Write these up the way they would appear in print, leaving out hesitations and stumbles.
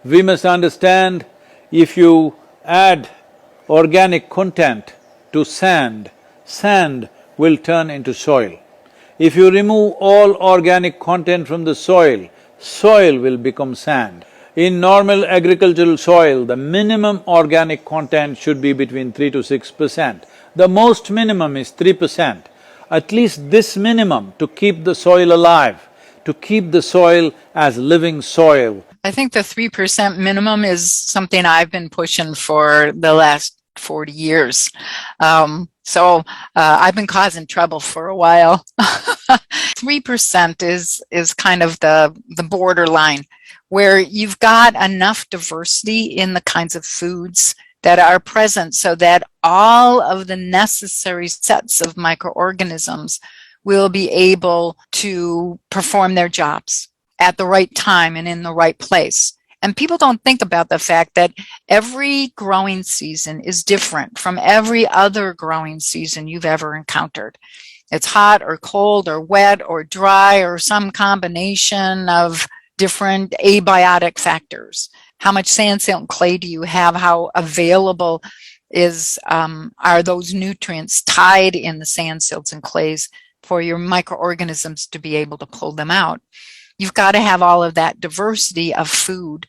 We must understand, if you add organic content to sand, sand will turn into soil. If you remove all organic content from the soil, soil will become sand. In normal agricultural soil, the minimum organic content should be between 3 to 6%. The most minimum is 3%. At least this minimum to keep the soil alive, to keep the soil as living soil. I think the 3% minimum is something I've been pushing for the last 40 years. I've been causing trouble for a while. 3% is kind of the borderline where you've got enough diversity in the kinds of foods that are present so that all of the necessary sets of microorganisms will be able to perform their jobs at the right time and in the right place. And people don't think about the fact that every growing season is different from every other growing season you've ever encountered. It's hot or cold or wet or dry or some combination of different abiotic factors. How much sand, silt, and clay do you have? How available are those nutrients tied in the sand, silts, and clays for your microorganisms to be able to pull them out? You've got to have all of that diversity of food.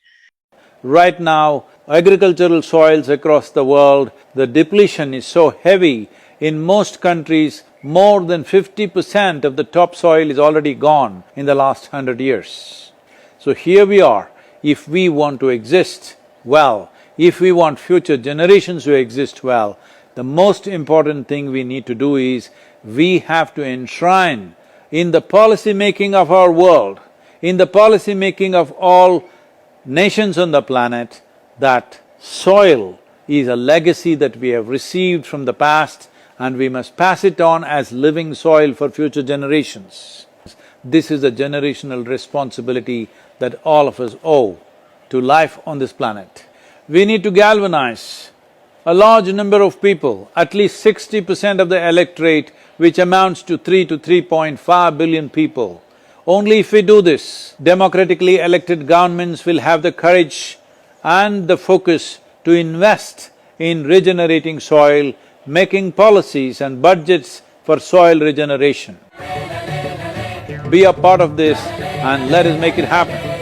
Right now, agricultural soils across the world, the depletion is so heavy. In most countries, more than 50% of the topsoil is already gone in the last 100 years. So here we are. If we want to exist well, if we want future generations to exist well, the most important thing we need to do is we have to enshrine in the policy making of our world, in the policy making of all nations on the planet, that soil is a legacy that we have received from the past and we must pass it on as living soil for future generations. This is a generational responsibility that all of us owe to life on this planet. We need to galvanize a large number of people, at least 60% of the electorate, which amounts to 3 to 3.5 billion people. Only if we do this, democratically elected governments will have the courage and the focus to invest in regenerating soil, making policies and budgets for soil regeneration. Be a part of this and let us make it happen.